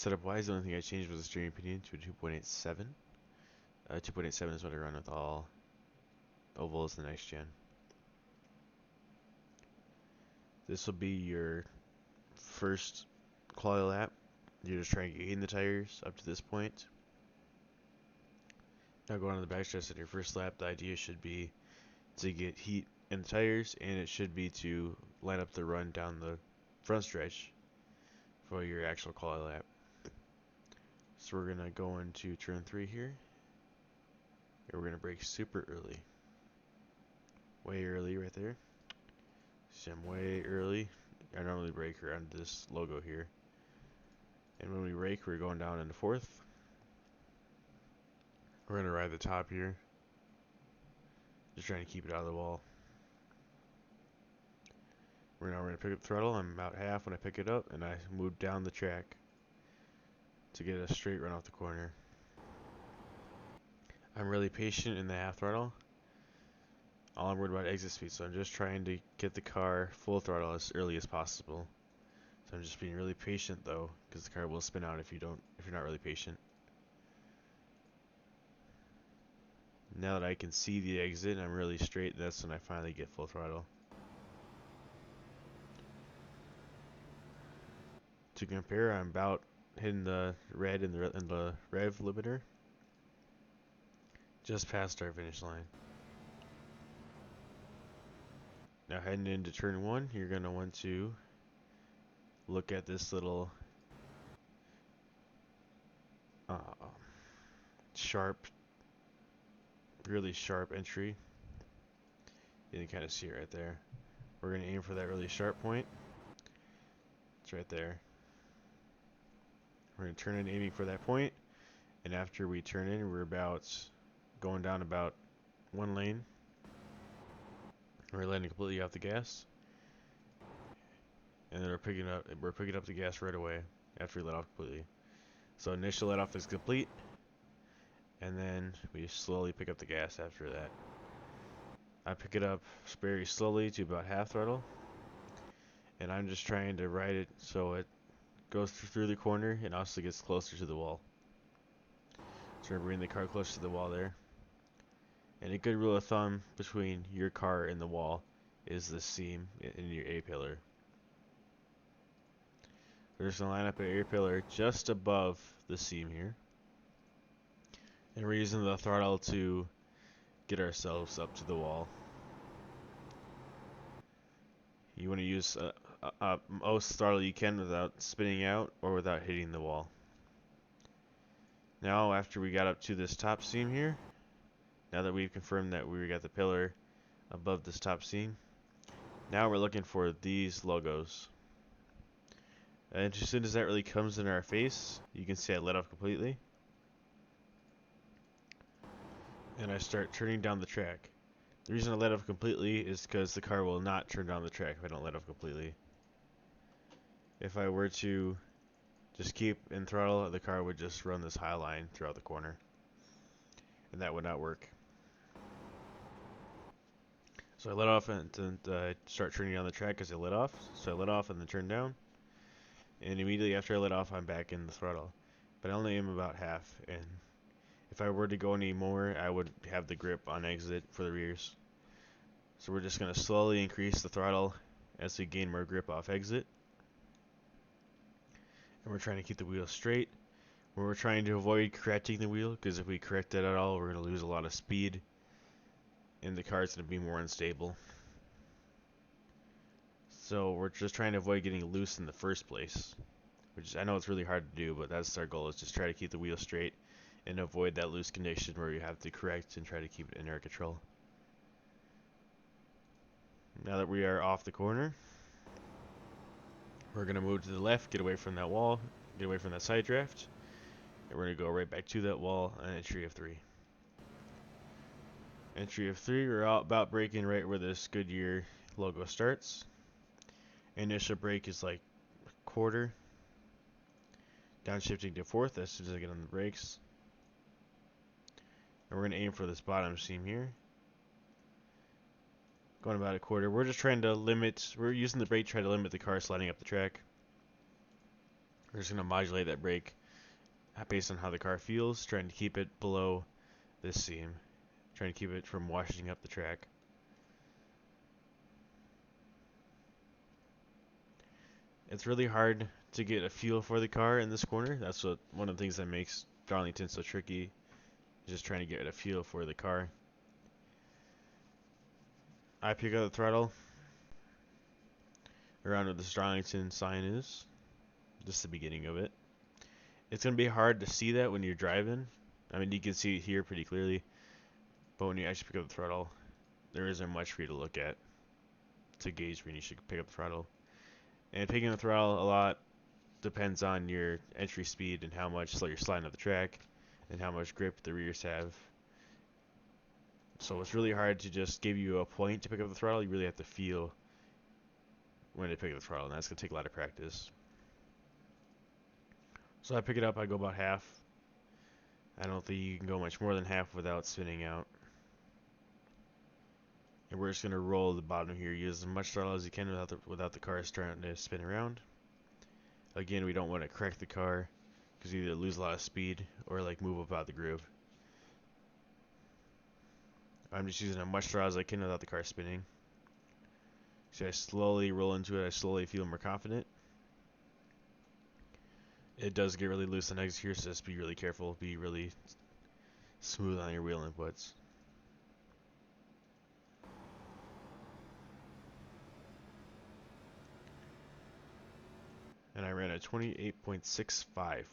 Setup wise, the only thing I changed was the steering pinion to a 2.87. 2.87 is what I run with all ovals in the next gen. This will be your first quality lap. You're just trying to gain the tires up to this point. Now going on the backstretch at your first lap, the idea should be to get heat in the tires, and it should be to line up the run down the front stretch for your actual quality lap. So we're gonna go into turn 3 here, and we're gonna brake super early, way early right there. See, I'm way early. I normally brake around this logo here, and when we brake, we're going down into fourth. We're gonna ride the top here, just trying to keep it out of the wall. We're gonna pick up throttle. I'm about half when I pick it up, and I move down the track to get a straight run off the corner. I'm really patient in the half throttle. All I'm worried about exit speed, so I'm just trying to get the car full throttle as early as possible. So I'm just being really patient though, because the car will spin out if you're not really patient. Now that I can see the exit and I'm really straight, that's when I finally get full throttle. To compare, I'm about hitting the red in the rev limiter, just past our finish line. Now heading into turn 1, you're going to want to look at this little really sharp entry. You can kind of see it right there. We're going to aim for that really sharp point. It's right there. We're going to turn in aiming for that point, and after we turn in, we're about going down about 1 lane. We're letting completely off the gas, and then we're picking up the gas right away after we let off completely. So initial let off is complete, and then we slowly pick up the gas after that. I pick it up very slowly to about half throttle, and I'm just trying to ride it so it goes through the corner and also gets closer to the wall. So we're bringing the car close to the wall there. And a good rule of thumb between your car and the wall is the seam in your A-pillar. We're just going to line up an A-pillar just above the seam here. And we're using the throttle to get ourselves up to the wall. You want to use most throttle you can without spinning out or without hitting the wall. Now after we got up to this top seam here, now that we've confirmed that we got the pillar above this top seam, now we're looking for these logos. And as soon as that really comes in our face, you can see I let off completely. And I start turning down the track. The reason I let off completely is because the car will not turn down the track if I don't let off completely. If I were to just keep in throttle, the car would just run this high line throughout the corner. And that would not work. So I let off and start turning down the track as I let off. So I let off and then turn down. And immediately after I let off, I'm back in the throttle. But I only am about half. And if I were to go any more, I would have the grip on exit for the rears. So we're just going to slowly increase the throttle as we gain more grip off exit. And we're trying to keep the wheel straight. We're trying to avoid correcting the wheel, because if we correct it at all, we're going to lose a lot of speed. And the car's going to be more unstable. So we're just trying to avoid getting loose in the first place. Which I know it's really hard to do, but that's our goal, is just try to keep the wheel straight and avoid that loose condition where you have to correct and try to keep it in air control. Now that we are off the corner, we're going to move to the left, get away from that wall, get away from that side draft, and we're going to go right back to that wall on entry of 3. Entry of 3, we're about braking right where this Goodyear logo starts. Initial brake is like a quarter. Downshifting to fourth as soon as I get on the brakes. And we're going to aim for this bottom seam here. Going about a quarter. We're just trying to limit, we're using the brake to try to limit the car sliding up the track. We're just going to modulate that brake based on how the car feels, trying to keep it below this seam, trying to keep it from washing up the track. It's really hard to get a feel for the car in this corner. That's one of the things that makes Darlington so tricky, just trying to get a feel for the car. I pick up the throttle around where the Darlington sign is, just the beginning of it. It's going to be hard to see that when you're driving. I mean, you can see it here pretty clearly, but when you actually pick up the throttle, there isn't much for you to look at to gauge when you should pick up the throttle. And picking up the throttle a lot depends on your entry speed and how much you're sliding up the track and how much grip the rears have. So it's really hard to just give you a point to pick up the throttle. You really have to feel when to pick up the throttle, and that's going to take a lot of practice. So I pick it up, I go about half. I don't think you can go much more than half without spinning out. And we're just going to roll the bottom here. Use as much throttle as you can without the car starting to spin around. Again, we don't want to crack the car because you either lose a lot of speed or like move up out the groove. I'm just using as much throttle as I can without the car spinning. So I slowly roll into it. I slowly feel more confident. It does get really loose on exit here, so just be really careful. Be really smooth on your wheel inputs. And I ran a 28.65.